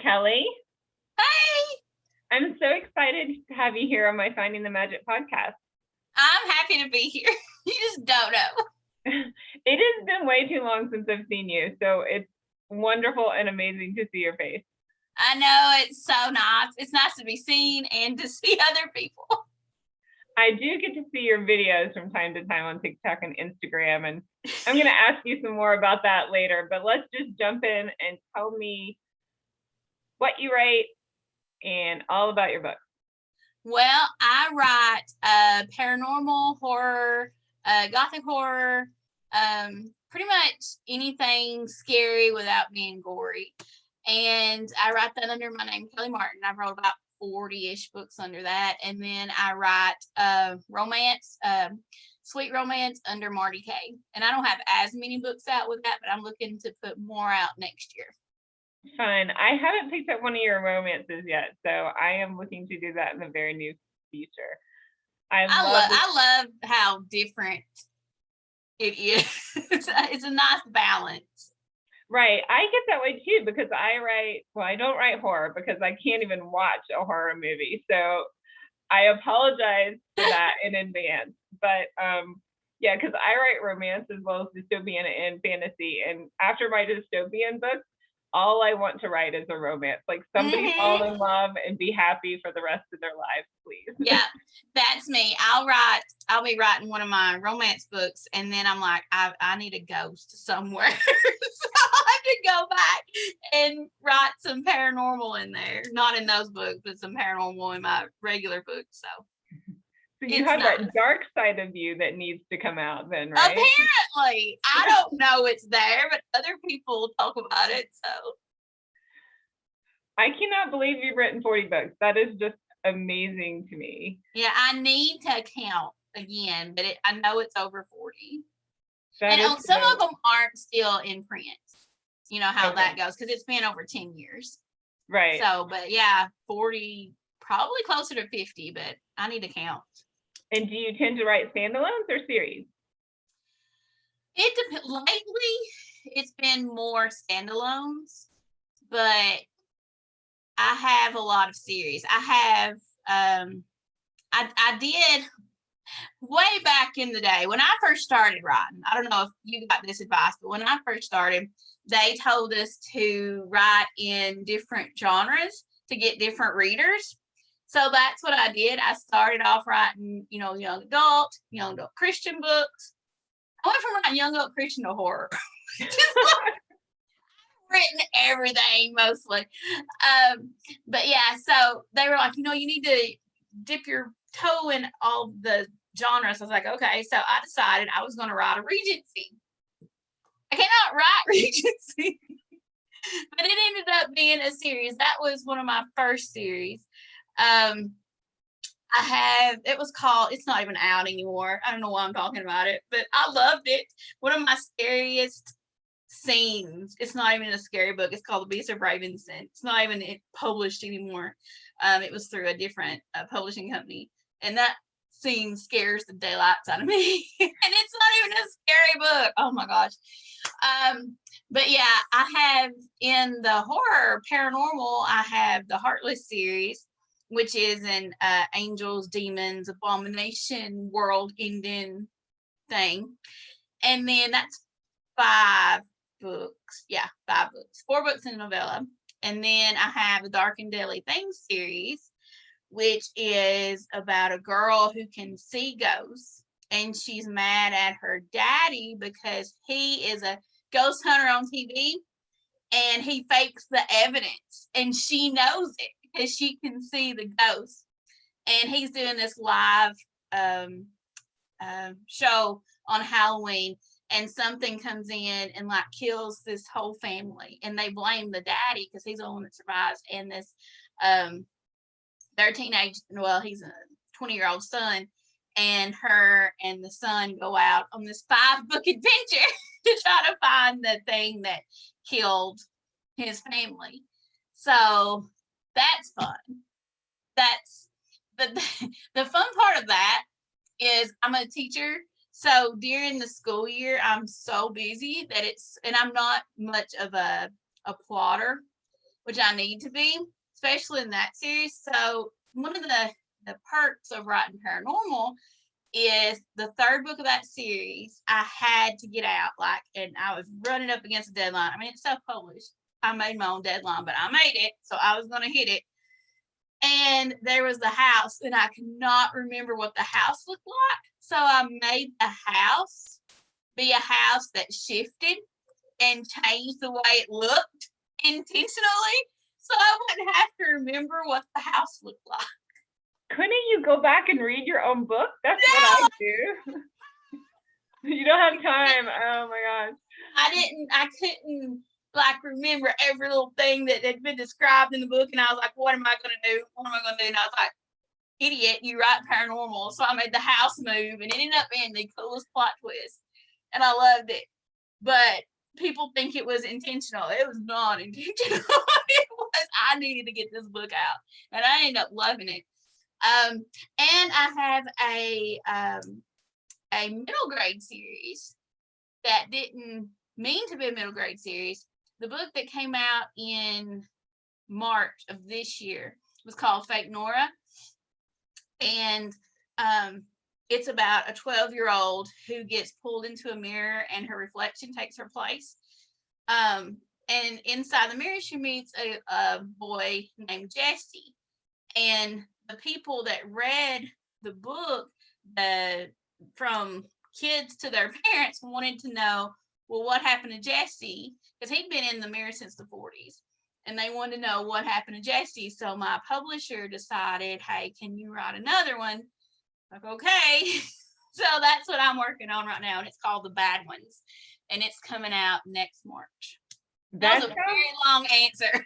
Kelly. Hey, I'm so excited to have you here on my Finding the Magic podcast. I'm happy to be here. You just don't know. It has been way too long since I've seen you, so it's wonderful and amazing to see your face. I know, it's so nice. It's nice to be seen and to see other people. I do get to see your videos from time to time on TikTok and Instagram, and I'm going to ask you some more about that later, but let's just jump in and tell me what you write and all about your book. Well, I write paranormal horror, gothic horror, pretty much anything scary without being gory. And I write that under my name, Kelly Martin. I've wrote about 40-ish books under that. And then I write romance, sweet romance under Marty K. And I don't have as many books out with that, but I'm looking to put more out next year. Fun. I haven't picked up one of your romances yet, so I am looking to do that in the very near future. I love how different it is. It's a nice balance. Right. I get that way too because I don't write horror because I can't even watch a horror movie. So I apologize for that in advance. But yeah, because I write romance as well as dystopian and fantasy. And after my dystopian book, all I want to write is a romance. Like somebody fall in love and be happy for the rest of their lives, please. Yeah, that's me. I'll be writing one of my romance books and then I'm like, I need a ghost somewhere. So I have to go back and write some paranormal in there. Not in those books, but some paranormal in my regular books. So you have that dark side of you that needs to come out then, right? Apparently. I don't know it's there, but other people talk about it, so. I cannot believe you've written 40 books. That is just amazing to me. Yeah, I need to count again, but I know it's over 40. And some of them aren't still in print. You know how that goes, because it's been over 10 years. Right. So, but yeah, 40, probably closer to 50, but I need to count. And do you tend to write standalones or series? It depends. Lately, it's been more standalones, but I have a lot of series. I have, I did way back in the day when I first started writing. I don't know if you got this advice, but when I first started, they told us to write in different genres to get different readers. So that's what I did. I started off writing, young adult Christian books. I went from writing young adult Christian to horror. Written everything mostly. But yeah, so they were like, you need to dip your toe in all the genres. I was like, okay. So I decided I was going to write a Regency. I cannot write Regency. But it ended up being a series. That was one of my first series. It was called, it's not even out anymore. I don't know why I'm talking about it, but I loved it. One of my scariest scenes. It's not even a scary book. It's called The Beast of Ravenson. It's not even published anymore. It was through a different publishing company. And that scene scares the daylights out of me. And it's not even a scary book. Oh my gosh. But yeah, I have in the horror paranormal, I have the Heartless series, which is an angels, demons, abomination, world ending thing. And then that's 5 books. Yeah, 5 books. 4 books in a novella. And then I have the Dark and Deadly Things series, which is about a girl who can see ghosts. And she's mad at her daddy because he is a ghost hunter on TV and he fakes the evidence. And she knows it because she can see the ghosts. And he's doing this live show on Halloween. And something comes in and kills this whole family, and they blame the daddy because he's the one that survives. And this, their teenage, he's a 20-year-old son, and her and the son go out on this 5-book adventure to try to find the thing that killed his family. So that's fun. That's the fun part of that is I'm a teacher. So during the school year, I'm so busy that and I'm not much of a plotter. which I need to be, especially in that series. So one of the perks of writing paranormal is the third book of that series I had to get out, like, and I was running up against a deadline. I mean, it's self-published. I made my own deadline, but I made it, so I was going to hit it. And there was the house, and I could not remember what the house looked like. So I made the house be a house that shifted and changed the way it looked intentionally, so I wouldn't have to remember what the house looked like. Couldn't you go back and read your own book? That's No! what I do. You don't have time. Oh my gosh. I couldn't like remember every little thing that had been described in the book, and I was like, what am I gonna do? What am I gonna do? And I was like, idiot, you write paranormal. So I made the house move, and it ended up being the coolest plot twist. And I loved it. But people think it was intentional. It was not intentional. It was, I needed to get this book out. And I ended up loving it. And I have a middle grade series that didn't mean to be a middle grade series. The book that came out in March of this year was called Fake Nora. And it's about a 12-year-old who gets pulled into a mirror and her reflection takes her place. And inside the mirror, she meets a boy named Jesse. And the people that read the book, from kids to their parents, wanted to know, well, what happened to Jesse? Because he'd been in the mirror since the 40s. And they wanted to know what happened to Jesse. So my publisher decided, hey, can you write another one? Like, okay. So that's what I'm working on right now. And it's called The Bad Ones. And it's coming out next March. That was a very long answer.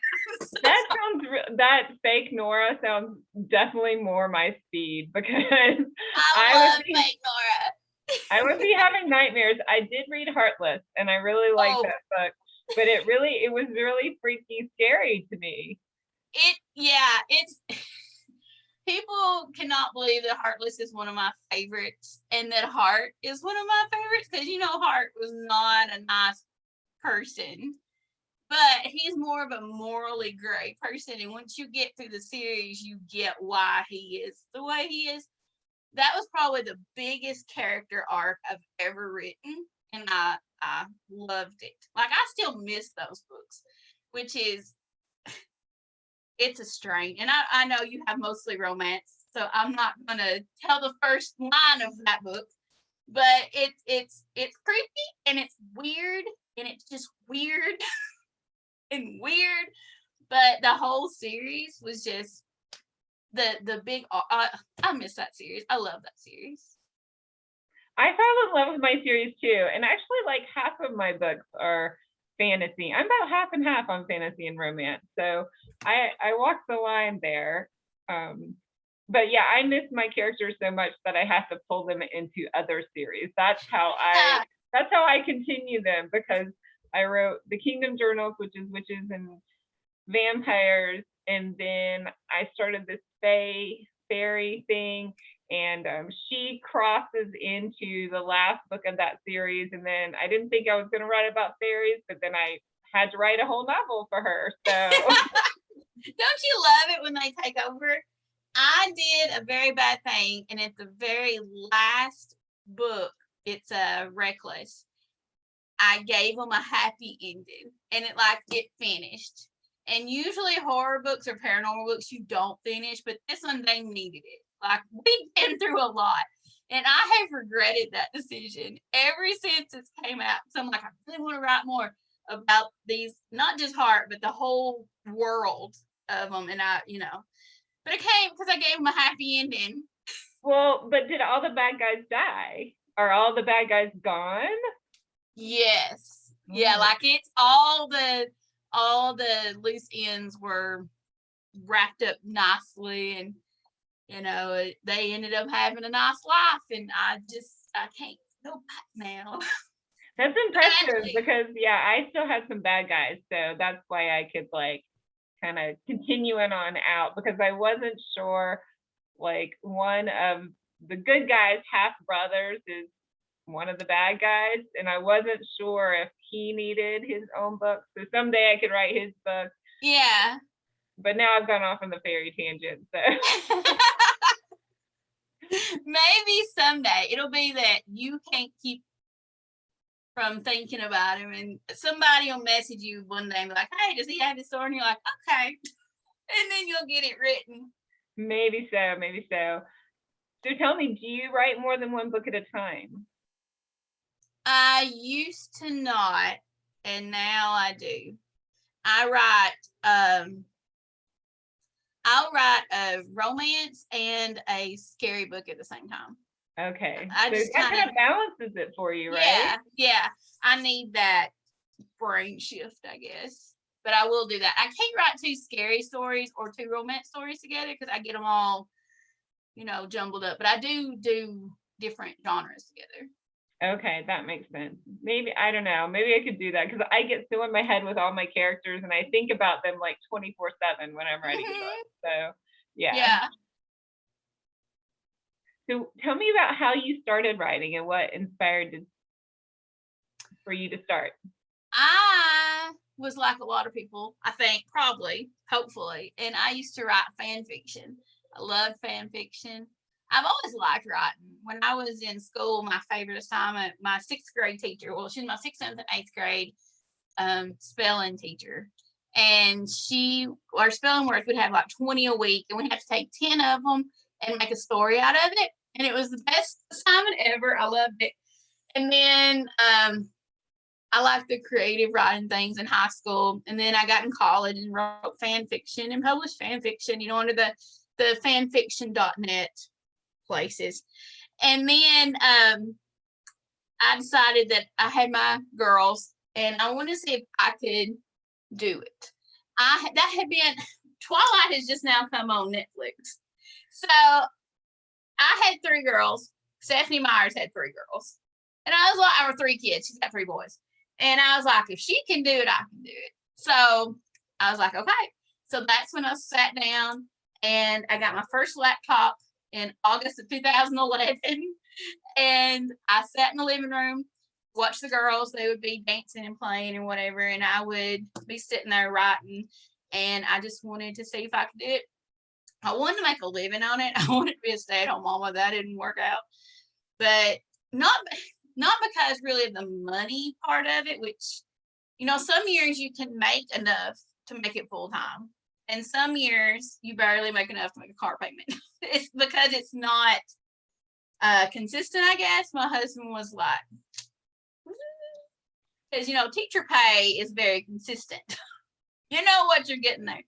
That Fake Nora sounds definitely more my speed, because I love Fake Nora. I would be having nightmares. I did read Heartless, and I really liked that book, but it was really freaky scary to me. It's people cannot believe that Heartless is one of my favorites, and that Heart is one of my favorites, because Heart was not a nice person, but he's more of a morally gray person, and once you get through the series, you get why he is the way he is. That was probably the biggest character arc I've ever written, and I loved it. Like, I still miss those books, which is, it's a strain. And I know you have mostly romance, so I'm not gonna tell the first line of that book, but it's creepy and it's weird, and it's just weird and weird. But the whole series was just the big. I miss that series. I love that series. I fell in love with my series too, and actually, like, half of my books are fantasy. I'm about half and half on fantasy and romance, so I walk the line there. But yeah, I miss my characters so much that I have to pull them into other series. That's how I continue them, because I wrote the Kingdom Journals, which is witches and vampires, and then I started this fairy thing, and she crosses into the last book of that series, and then I didn't think I was going to write about fairies, but then I had to write a whole novel for her. So don't you love it when they take over? I did a very bad thing, and at the very last book, it's Reckless, I gave them a happy ending, and it finished. And usually horror books or paranormal books you don't finish, but this one, they needed it. Like, we've been through a lot, and I have regretted that decision ever since it came out. So I'm like, I really want to write more about these, not just Heart, but the whole world of them. And but it came because I gave them a happy ending. Well, but did all the bad guys die? Are all the bad guys gone? Yes. Yeah, like, it's all the loose ends were wrapped up nicely, and they ended up having a nice life, and I can't go back now. That's impressive, because I still have some bad guys, so that's why I could kind of continuing on out, because I wasn't sure, like, one of the good guys, half brothers, is one of the bad guys, and I wasn't sure if he needed his own book. So someday I could write his book, Yeah. But now I've gone off on the fairy tangent. So Maybe someday it'll be that you can't keep from thinking about him, and somebody will message you one day and be like, "Hey, does he have his story?" And you're like, "Okay," and then you'll get it written. maybe so, maybe so. So tell me, do you write more than one book at a time? I used to not, and now I do. I write I'll write a romance and a scary book at the same time. Okay. I So just that kind kind of, of balances it for you, right? yeah. I need that brain shift, I guess. But I will do that. I can't write two scary stories or two romance stories together because I get them all, jumbled up. But I do different genres together. Okay, that makes sense. Maybe, I don't know, maybe I could do that because I get so in my head with all my characters and I think about them like 24/7 when I'm writing a book. So yeah. Yeah. So tell me about how you started writing and what inspired for you to start. I was like a lot of people, I think, probably, hopefully, and I used to write fan fiction. I loved fan fiction. I've always liked writing. When I was in school, my favorite assignment, my sixth grade teacher, well, she was my sixth, seventh, and eighth grade spelling teacher. And our spelling words would have like 20 a week, and we had to take 10 of them and make a story out of it. And it was the best assignment ever. I loved it. And then I liked the creative writing things in high school. And then I got in college and wrote fan fiction and published fan fiction, under the fanfiction.net places. And then I decided that I had my girls and I wanted to see if I could do it. That had been Twilight has just now come on Netflix. So I had three girls. Stephanie Myers had three girls. And I was like, I were three kids. She's got three boys. And I was like, if she can do it, I can do it. So I was like, okay. So that's when I sat down and I got my first laptop in August of 2011. And I sat in the living room, watched the girls. They would be dancing and playing and whatever. And I would be sitting there writing. And I just wanted to see if I could do it. I wanted to make a living on it. I wanted to be a stay-at-home mama. That didn't work out. But not because really of the money part of it, which, some years you can make enough to make it full time. And some years you barely make enough to make a car payment. It's because it's not consistent, I guess. My husband was like, because, teacher pay is very consistent. You know what you're getting there.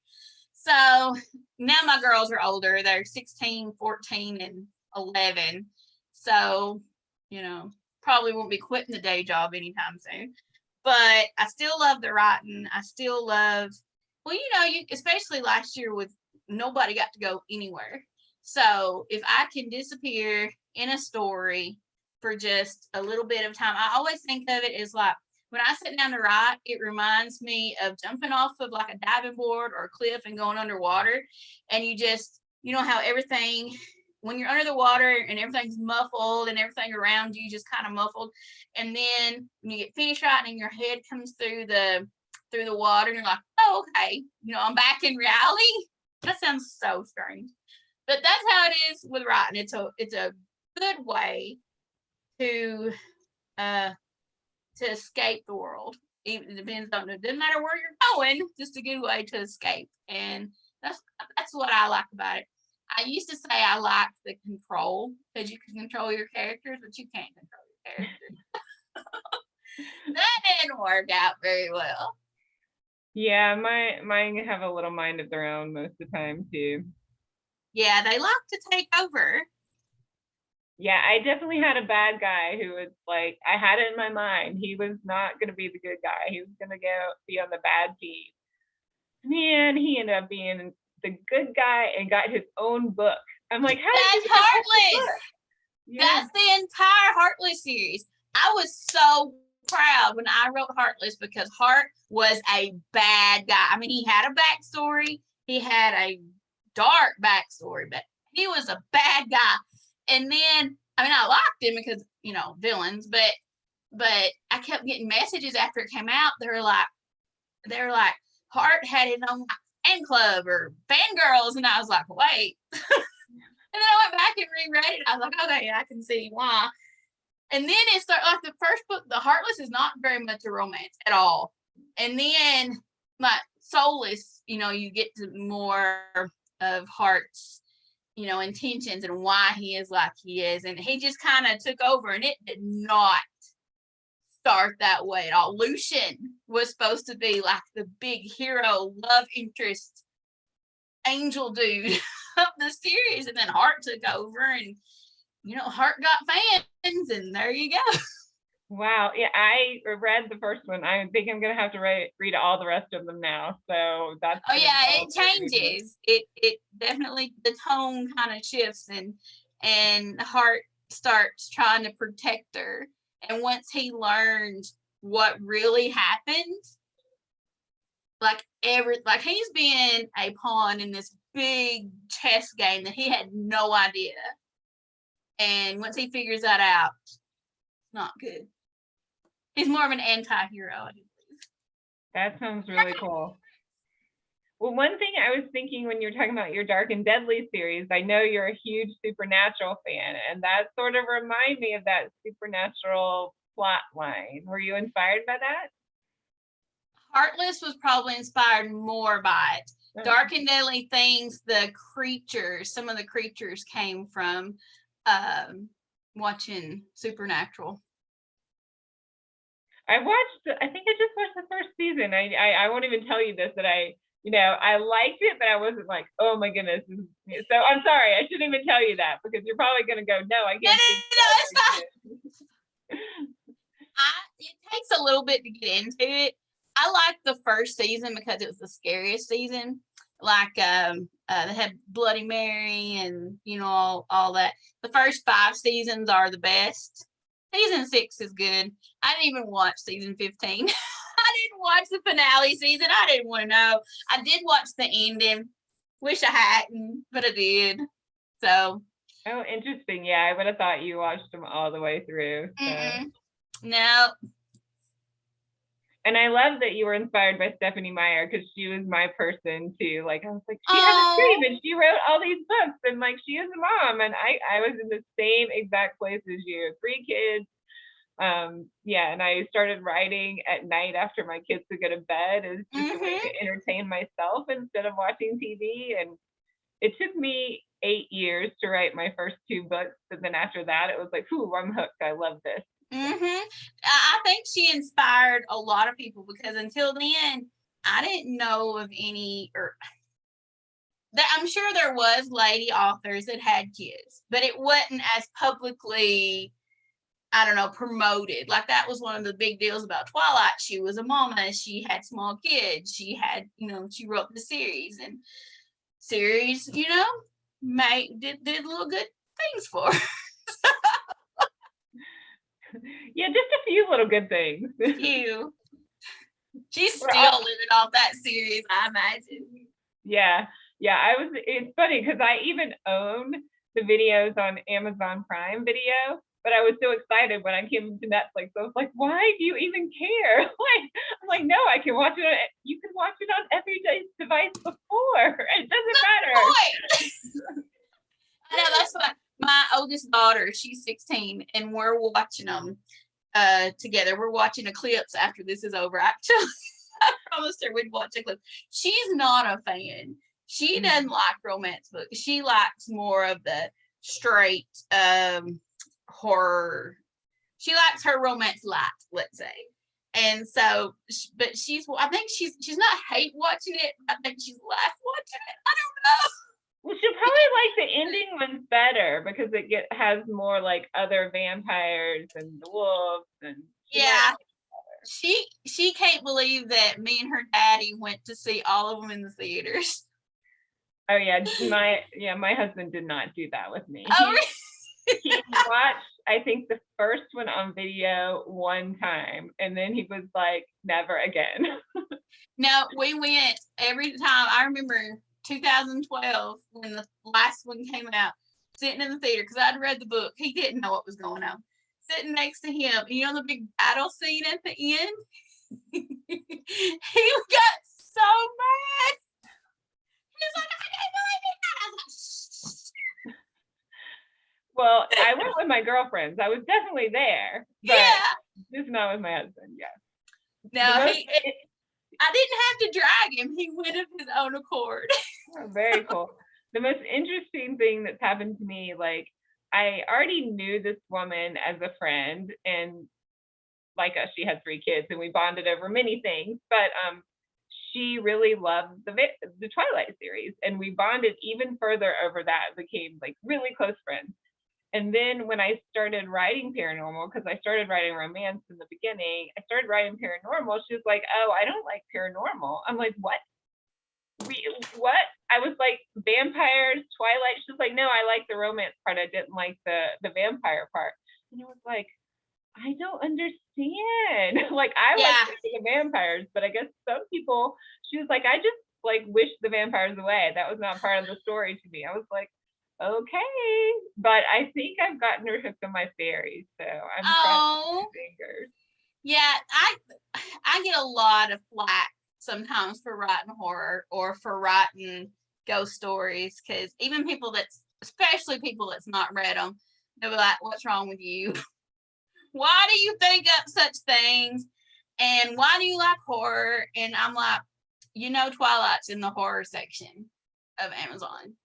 So now my girls are older. They're 16, 14, and 11. So, probably won't be quitting the day job anytime soon. But I still love the writing. I still love, well, especially last year with nobody got to go anywhere. So if I can disappear in a story for just a little bit of time, I always think of it as like, when I sit down to write, it reminds me of jumping off of like a diving board or a cliff and going underwater. And you just, how everything, when you're under the water and everything's muffled and everything around you just kind of muffled. And then when you get finished writing and your head comes through the water and you're like, oh, okay, I'm back in reality. That sounds so strange. But that's how it is with writing. It's a good way to escape the world. It depends on it. Doesn't matter where you're going, just a good way to escape. And that's what I like about it. I used to say I liked the control because you can control your characters, but you can't control your characters. That didn't work out very well. Yeah, mine have a little mind of their own most of the time too. Yeah, they like to take over. Yeah, I definitely had a bad guy who was like, I had it in my mind. He was not going to be the good guy. He was going to be on the bad team. Man, he ended up being the good guy and got his own book. I'm like, how did you That's Heartless. Yeah. That's the entire Heartless series. I was so proud when I wrote Heartless because Hart was a bad guy. I mean, he had a backstory. He had a dark backstory, but he was a bad guy. And then, I mean, I liked him because, villains, but I kept getting messages after it came out. They were like, Hart had it on fan club or fangirls, and I was like, wait. And then I went back and reread it. I was like, okay, I can see why. And then it started like the first book, The Heartless, is not very much a romance at all. And then like Soulless, you get to more of Hart's, intentions and why he is like he is. And he just kind of took over, and it did not start that way at all. Lucian was supposed to be like the big hero, love interest, angel dude of the series, and then Hart took over, and Hart got fans, and there you go. Wow. Yeah, I read the first one. I think I'm gonna have to read all the rest of them now. So that's. Oh yeah, it changes. It definitely, the tone kind of shifts, and Hart starts trying to protect her. And once he learns what really happened, like he's been a pawn in this big chess game that he had no idea. And once he figures that out, it's not good. He's more of an anti-hero, I believe. That sounds really cool. Well, one thing I was thinking when you were talking about your Dark and Deadly series, I know you're a huge Supernatural fan, and that sort of reminded me of that Supernatural plot line. Were you inspired by that? Heartless was probably inspired more by it. Okay. Dark and Deadly Things, some of the creatures came from watching Supernatural. I think I just watched the first season. I won't even tell you this, that I liked it, but I wasn't like, oh my goodness. So I'm sorry, I shouldn't even tell you that, because you're probably going to go, no, I can't. No, it's fine. It takes a little bit to get into it. I liked the first season because it was the scariest season. Like they had Bloody Mary and all that. The first 5 seasons are the best. Season 6 is good. I didn't even watch season 15. I didn't watch the finale season. I didn't want to know. I did watch the ending. Wish I hadn't, but I did. So. Oh, interesting. Yeah, I would have thought you watched them all the way through. So. No. And I love that you were inspired by Stephenie Meyer, because she was my person too. Like, I was like, she has a dream and she wrote all these books, and like, she is a mom, and I was in the same exact place as you. 3 kids. Yeah, and I started writing at night after my kids would go to bed as just a way to entertain myself instead of watching TV. And it took me 8 years to write my first 2 books, and then after that, it was like, "Ooh, I'm hooked. I love this." I think she inspired a lot of people, because until then, I didn't know of any, I'm sure there was lady authors that had kids, but it wasn't as publicly, I don't know, promoted. Like, that was one of the big deals about Twilight. She was a mama. She had small kids. She had, she wrote the series, and series, did little good things for her. Yeah, just a few little good things. Few. She's still living off that series, I imagine. Yeah. It's funny because I even own the videos on Amazon Prime Video, but I was so excited when I came to Netflix. I was like, why do you even care? I'm like, no, I can watch it. You can watch it on every device before. It doesn't matter. I know, that's what my oldest daughter, she's 16, and we're watching them together. We're watching a clips after this is over. Actually, I promised her we'd watch a clip. She's not a fan. She doesn't like romance books. She likes more of the straight horror. She likes her romance light, let's say. And so, but I think she's not hate watching it. I think she's laugh watching it. I don't know. Well, she'll probably like the ending ones better, because it has more like other vampires and the wolves, and yeah. She can't believe that me and her daddy went to see all of them in the theaters. Oh yeah, my husband did not do that with me. Oh, really? He watched, I think, the first one on video one time, and then he was like, never again. No, we went every time. I remember 2012 when the last one came out, sitting in the theater, because I'd read the book. He didn't know what was going on. Sitting next to him, the big battle scene at the end? He got so mad. He's like, I can't believe it. I was like, Well, I went with my girlfriends. I was definitely there, but yeah. just not with my husband. Yeah. No, I didn't have to drag him. He went of his own accord. Oh, very cool. The most interesting thing that's happened to me, like I already knew this woman as a friend, and like us, she had 3 kids, and we bonded over many things. But she really loved the Twilight series, and we bonded even further over that. Became like really close friends. And then when I started writing paranormal, because I started writing romance in the beginning, I started writing paranormal. She was like, "Oh, I don't like paranormal." I'm like, "What? What?" I was like, "Vampires, Twilight." She was like, "No, I like the romance part. I didn't like the vampire part." And it was like, I don't understand. Like I like Yeah. the vampires, but I guess some people. She was like, "I just like wish the vampires away. That was not part of the story to me." I was like, okay, but I think I've gotten her hooked on my fairies, so I'm crossing my Oh, fingers. yeah. I get a lot of flack sometimes for writing horror or for writing ghost stories, because even people especially people that's not read them, they'll be like, "What's wrong with you? Why do you think up such things? And why do you like horror?" And I'm like, Twilight's in the horror section of Amazon.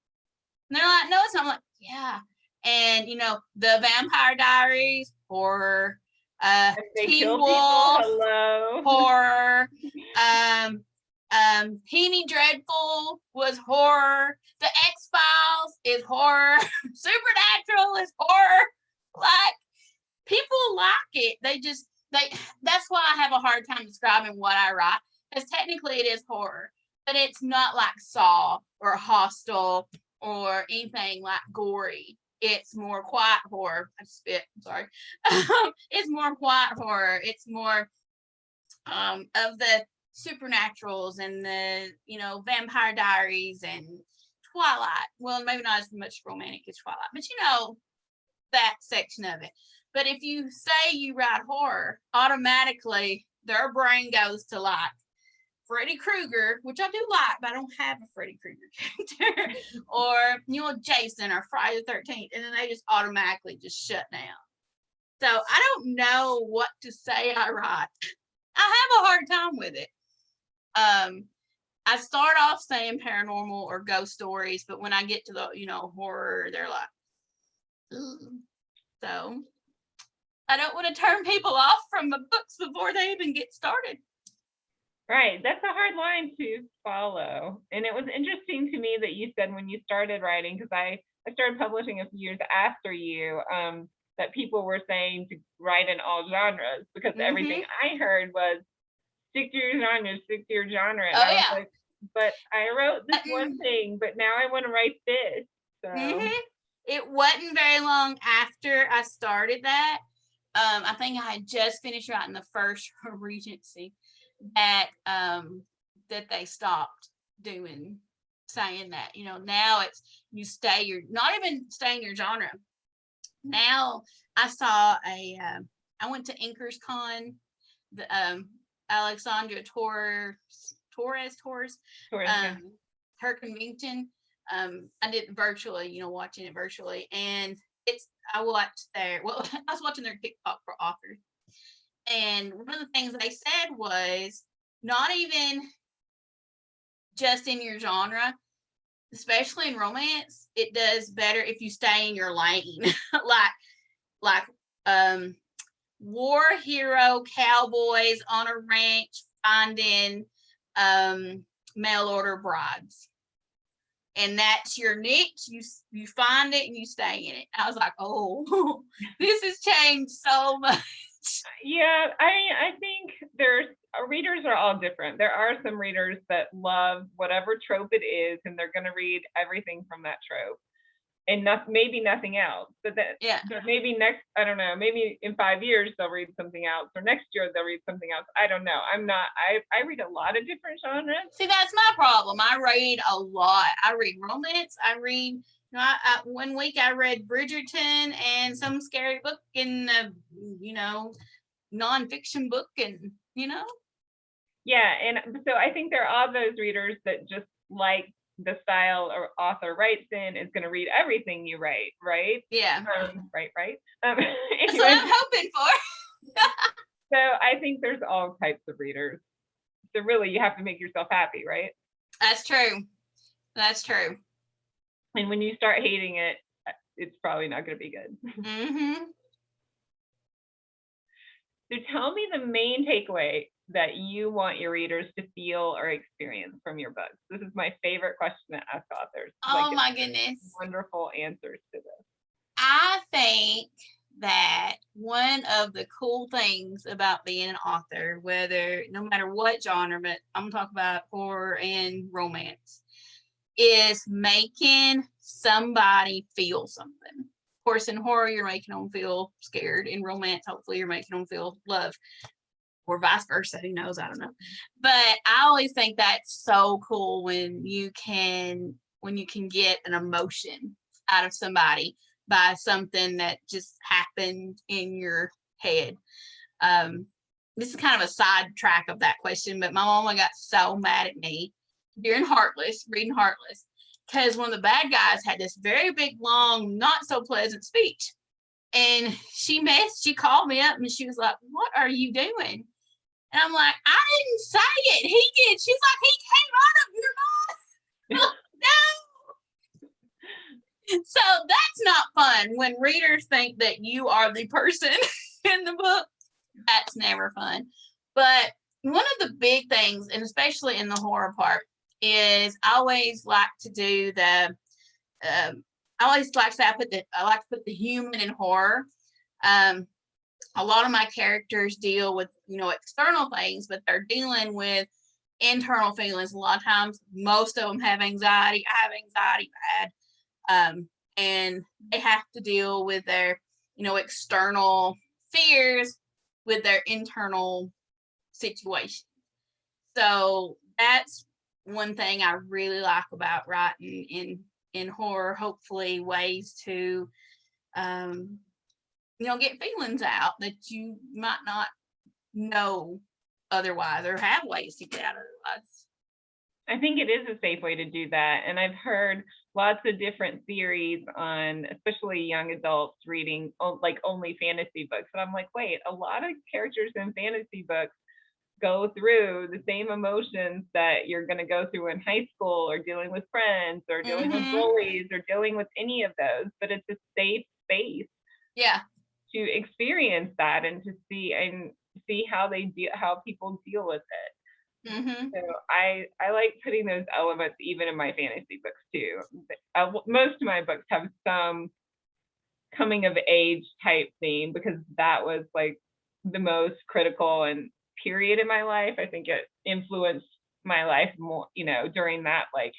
And they're like, "No, it's not." I'm like, "Yeah." And the Vampire Diaries, horror, If they Teen kill people, Wolf, hello. horror, Penny Dreadful was horror, The X-Files is horror, Supernatural is horror. Like, people like it. That's why I have a hard time describing what I write, because technically it is horror, but it's not like Saw or Hostel or anything like gory. It's more quiet horror. I spit, I'm sorry. It's more quiet horror. It's more of the supernaturals and the Vampire Diaries and Twilight. Well, maybe not as much romantic as Twilight, but that section of it. But if you say you write horror, automatically their brain goes to like Freddy Krueger, which I do like, but I don't have a Freddy Krueger character, or Jason or Friday the 13th, and then they just automatically just shut down. So I don't know what to say I write. I have a hard time with it. I start off saying paranormal or ghost stories, but when I get to the horror, they're like, ugh. So I don't want to turn people off from the books before they even get started. Right. That's a hard line to follow. And it was interesting to me that you said when you started writing, because I started publishing a few years after you, that people were saying to write in all genres, because everything I heard was stick to your genre, stick to your genre. And I was like, but I wrote this one thing, but now I want to write this. So it wasn't very long after I started that. I think I had just finished writing the first Regency that they stopped saying that. Now it's not even staying your genre. Now I saw I went to Inkers Con, the Alexandra Torres, her convention. I did it virtually, watching it virtually, and I watched I was watching their TikTok for authors, and one of the things they said was not even just in your genre, especially in romance, it does better if you stay in your lane. like war hero cowboys on a ranch finding mail order brides. And that's your niche. You find it and you stay in it. I was like, oh, this has changed so much. Yeah, I think readers are all different. There are some readers that love whatever trope it is, and they're going to read everything from that trope, and maybe nothing else. But maybe I don't know, maybe in 5 years they'll read something else, or next year they'll read something else. I don't know. I read a lot of different genres. See, that's my problem. I read a lot. I read romance. I read. One week I read Bridgerton and some scary book in the, nonfiction book, and. Yeah, and so I think there are those readers that just like the style or author writes in is going to read everything you write, right? Yeah. Right. That's what Anyway, I'm hoping for. so I think there's all types of readers. So really, you have to make yourself happy, right? That's true. That's true. And when you start hating it, it's probably not going to be good. Mm-hmm. So tell me the main takeaway that you want your readers to feel or experience from your books. This is my favorite question to ask authors. Oh It's my goodness. wonderful answers to this. I think that one of the cool things about being an author, whether no matter what genre, but I'm gonna talk about horror and romance, is making somebody feel something. Of course, in horror, you're making them feel scared. In romance, hopefully, you're making them feel love, or vice versa. Who knows? I don't know. But I always think that's so cool when you can get an emotion out of somebody by something that just happened in your head. This is kind of a sidetrack of that question, but my mama got so mad at me during reading Heartless, because one of the bad guys had this very big, long, not so pleasant speech. And she called me up and she was like, "What are you doing?" And I'm like, "I didn't say it. He did." She's like, "He came out of your mouth." No. So that's not fun when readers think that you are the person in the book. That's never fun. But one of the big things, and especially in the horror part, is I always like to do the I always like to say I like to put the human in horror. A lot of my characters deal with, external things, but they're dealing with internal feelings. A lot of times, most of them have anxiety. I have anxiety bad. And they have to deal with their, external fears with their internal situation. So that's one thing I really like about writing in horror. Hopefully, ways to get feelings out that you might not know otherwise, or have ways to get out otherwise. I think it is a safe way to do that. And I've heard lots of different theories on, especially young adults reading like only fantasy books. And I'm like, wait, a lot of characters in fantasy books go through the same emotions that you're going to go through in high school, or dealing with friends, or dealing with bullies, or dealing with any of those. But it's a safe space. Yeah. To experience that and to see how people deal with it. So I like putting those elements even in my fantasy books too. Most of my books have some coming of age type theme, because that was like the most critical and period in my life. I think it influenced my life more, during that like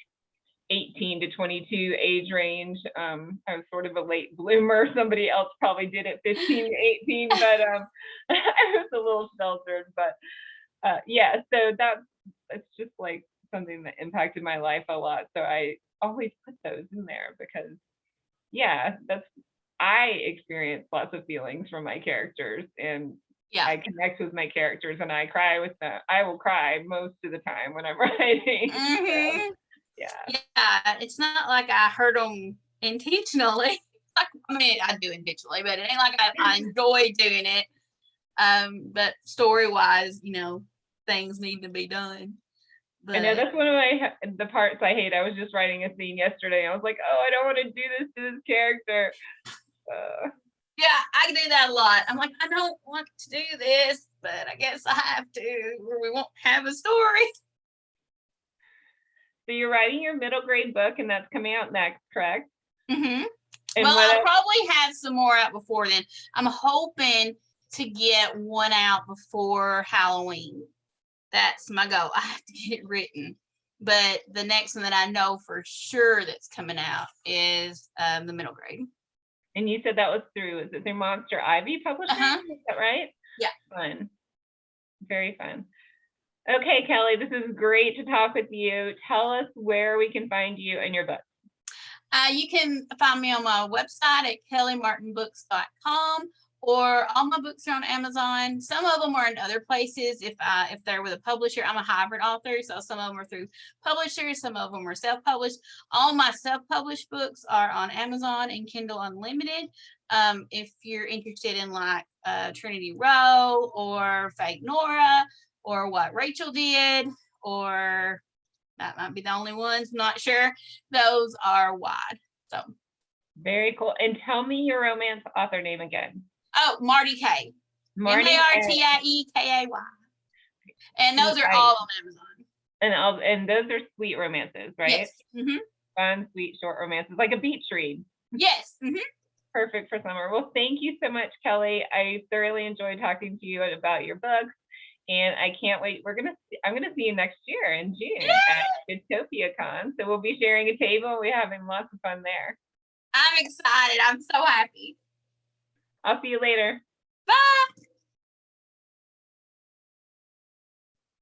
18 to 22 age range. I was sort of a late bloomer. Somebody else probably did it 15 to 18, but I was a little sheltered. But yeah, so it's just like something that impacted my life a lot. So I always put those in there because, yeah, I experience lots of feelings from my characters, and I connect with my characters, and I cry with them. I will cry most of the time when I'm writing. So, yeah, it's not like I hurt them intentionally. I do intentionally, but it ain't like I enjoy doing it. But story wise, things need to be done. But I know that's one of the parts I hate. I was just writing a scene yesterday. I was like, oh, I don't want to do this to this character. Yeah, I can do that a lot. I'm like, I don't want to do this, but I guess I have to, or we won't have a story. So you're writing your middle grade book, and that's coming out next, correct? Mm-hmm. Well, I'll probably have some more out before then. I'm hoping to get one out before Halloween. That's my goal. I have to get it written. But the next one that I know for sure that's coming out is the middle grade. And you said that was through Monster Ivy Publishing? Is that right? Yeah. Fun. Very fun. Okay, Kelly, this is great to talk with you. Tell us where we can find you and your books. You can find me on my website at kellymartinbooks.com, or all my books are on Amazon. Some of them are in other places. If they're with a publisher, I'm a hybrid author, so some of them are through publishers, some of them are self-published. All my self-published books are on Amazon and Kindle Unlimited. If you're interested in like Trinity Row or Fake Nora or What Rachel Did, or that might be the only ones, not sure. Those are wide. So very cool. And tell me your romance author name again. Oh, Marty K. Marty MartieKay. And those are all on Amazon. And those are sweet romances, right? Yes. Mm-hmm. Fun, sweet, short romances, like a beach read. Yes. Mm-hmm. Perfect for summer. Well, thank you so much, Kelly. I thoroughly enjoyed talking to you about your books, and I can't wait. I'm gonna see you next year in June at Utopia Con. So we'll be sharing a table. We're having lots of fun there. I'm excited. I'm so happy. I'll see you later. Bye.